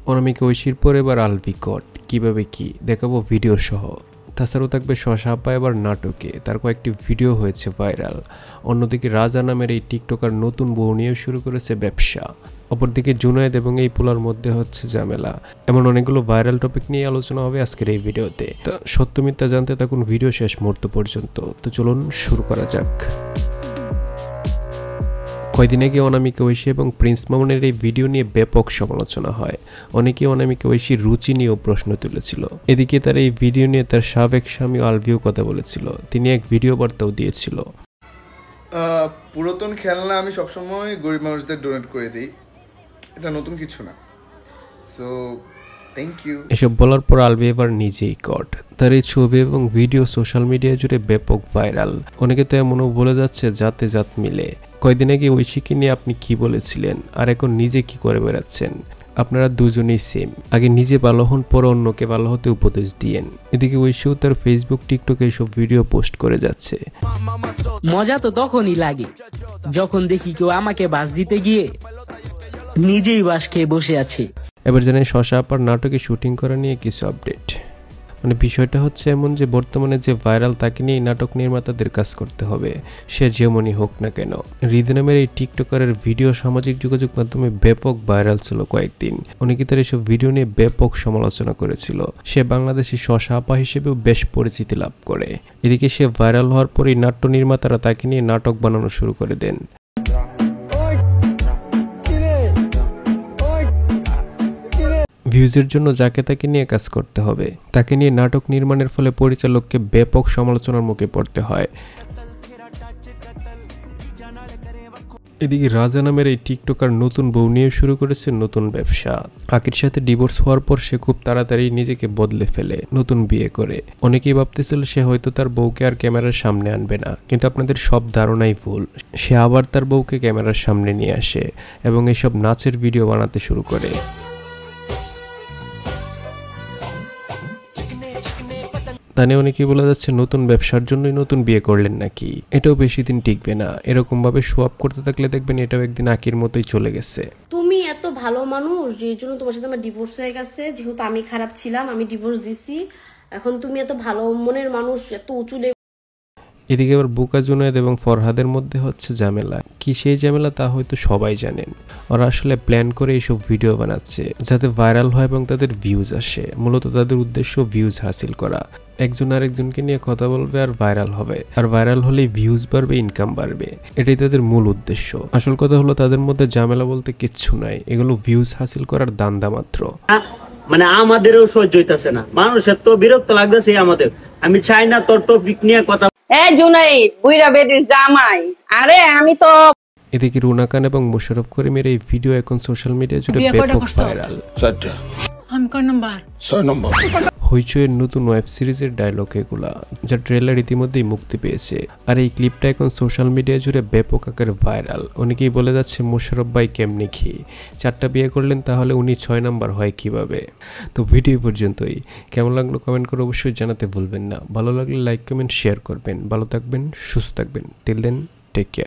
অনামিকা ঐশীর পর এবার আলবিকট কিভাবে কি দেখাবো ভিডিও সহ। তাছাড়াও থাকবে শশা আপা এবার নাটকে, তার কয়েকটি ভিডিও হয়েছে ভাইরাল। অন্যদিকে রাজা নামের এই টিকটকার নতুন বউ নিয়ে শুরু করেছে ব্যবসা। অপরদিকে জুনায়েদ এবং এই পোলার মধ্যে হচ্ছে ঝামেলা। এমন অনেকগুলো ভাইরাল টপিক নিয়ে আলোচনা হবে আজকের এই ভিডিওতে। তো সত্য মিথ্যা জানতে থাকুন ভিডিও শেষ মুহূর্ত পর্যন্ত। তো চলুন শুরু করা যাক। কয়দিন আগে অনামিকা ঐশী এবং প্রিন্স মামুনের এই ভিডিও নিয়ে ব্যাপক সমালোচনা হয়। অনেকে অনামিকা ঐশীর রুচি নিয়েও প্রশ্ন তুলেছিল। এদিকে তার এই ভিডিও নিয়ে তার সাবেক স্বামী আলভিও কথা বলেছিল। তিনি এক ভিডিও বার্তাও দিয়েছিল। পুরাতন খেলনা আমি সবসময় গরিব মানুষদের ডোনেট করে দিই, এটা নতুন কিছু না। So thank you. এসব বলার পর আলভি এবার নিজেই কট। তার এই ছবি এবং ভিডিও সোশ্যাল মিডিয়া জুড়ে ব্যাপক ভাইরাল। অনেকে তো এমনও বলে যাচ্ছে জাতে জাত মিলে। কয়দিন আগে ঐশীকে নিয়ে আপনি কি বলেছিলেন, আর এখন নিজে কি করে বেড়াচ্ছেন? আপনারা দুজনেই সেম। আগে নিজে ভালো হন, পরে অন্যকে ভালো হতে উপদেশ দিয়েন। এদিকে ঐশীও তার ফেসবুক টিকটকে এইসব ভিডিও পোস্ট করে যাচ্ছে। মজা তো তখনই লাগে যখন দেখি কেউ আমাকে বাস দিতে গিয়ে নিজেই বাস খেয়ে বসে আছে। এবার জানেন শশা আপার নাটকে শুটিং করা নিয়ে কিছু আপডেট। বিষয়টা হচ্ছে এমন যে বর্তমানে যে ভাইরাল তাকে নিয়ে নাটক নির্মাতাদের কাজ করতে হবে, সে যেমনই হোক না কেন। হৃদি নামের এই টিকটকারের ভিডিও সামাজিক যোগাযোগ মাধ্যমে ব্যাপক ভাইরাল ছিল কয়েকদিন। অনেকে তার এসব ভিডিও নিয়ে ব্যাপক সমালোচনা করেছিল। সে বাংলাদেশি শশা আপা হিসেবেও বেশ পরিচিতি লাভ করে। এদিকে সে ভাইরাল হওয়ার পরই নাট্য নির্মাতারা তাকে নিয়ে নাটক বানানো শুরু করে দেন। ভিউজের জন্য যাকে তাকে নিয়ে কাজ করতে হবে, তাকে নিয়ে নাটক নির্মাণের ফলে পরিচালককে ব্যাপক সমালোচনার মুখে পড়তে হয়। এদিকে রাজা নামের এই টিকটকার নতুন বউ নিয়ে শুরু করেছে নতুন ব্যবসা। আকির সাথে ডিভোর্স হওয়ার পর সে খুব তাড়াতাড়ি নিজেকে বদলে ফেলে, নতুন বিয়ে করে। অনেকেই ভাবতেছিল সে হয়তো তার বউকে আর ক্যামেরার সামনে আনবে না, কিন্তু আপনাদের সব ধারণাই ভুল। সে আবার তার বউকে ক্যামেরার সামনে নিয়ে আসে এবং এইসব নাচের ভিডিও বানাতে শুরু করে। তানে অনেকেই বলা যাচ্ছে নতুন ব্যবসার জন্যই নতুন বিয়ে করলেন নাকি। এটাও বেশি দিন টিকবে না। এরকম ভাবে শো আপ করতে থাকলে দেখবেন এটাও একদিন আকির মতোই চলে গেছে। তুমি এত ভালো মানুষ, এর জন্য তোমার সাথে আমার ডিভোর্স হয়ে গেছে। যেহেতু আমি খারাপ ছিলাম, আমি ডিভোর্স দিছি। এখন তুমি এত ভালো মনের মানুষ, এত উঁচু। এদিকে আবার বুকা জুনায়েদ এবং ফরহাদের মধ্যে হচ্ছে ঝামেলা। কি সেই ঝামেলা তা হয়তো সবাই জানেন। ওরা আসলে প্ল্যান করে এইসব ভিডিও বানাচ্ছে যাতে ভাইরাল হয় এবং তাদের ভিউজ আসে। মূলত তাদের উদ্দেশ্য ভিউজ হাসিল করা। একজন আরেকজনকে নিয়ে কথা বলবে আর ভাইরাল হবে, আর ভাইরাল হলেই ভিউজ বাড়বে, ইনকাম বাড়বে। এটাই তাদের মূল উদ্দেশ্য। আসল কথা হলো তাদের মধ্যে ঝামেলা বলতে কিচ্ছু নাই, এগুলো ভিউজ হাসিল করার দান্দা মাত্র। আমাদেরও সহ্য হইতাছে না, মানুষের তো বিরক্ত লাগতেছে আমাদের। আমি চাই না তোর টপিক নিয়ে কথা। জুনাইদ বুইরা বেটির জামাই, আরে আমি তো। এদিকে রুনা খান এবং মোশাররফ করিমের এই ভিডিও এখন সোশ্যাল মিডিয়া জুড়ে ব্যাপক ভাইরাল। হইচইয়ের নতুন ওয়েব সিরিজের ডায়লগ এগুলা, যা ট্রেলার ইতিমধ্যেই মুক্তি পেয়েছে। আর এই ক্লিপটা এখন সোশ্যাল মিডিয়া জুড়ে ব্যাপক আকারে ভাইরাল। অনেকেই বলে যাচ্ছে মোশাররফ ভাই কেমনে কি 4টা বিয়ে করলেন, তাহলে উনি 6 নাম্বার হয় কিভাবে। তো ভিডিও পর্যন্তই। কেমন লাগলো কমেন্ট করে অবশ্যই জানাতে ভুলবেন না। ভালো লাগলে লাইক কমেন্ট শেয়ার করবেন। ভালো থাকবেন, সুস্থ থাকবেন। Till then, take care.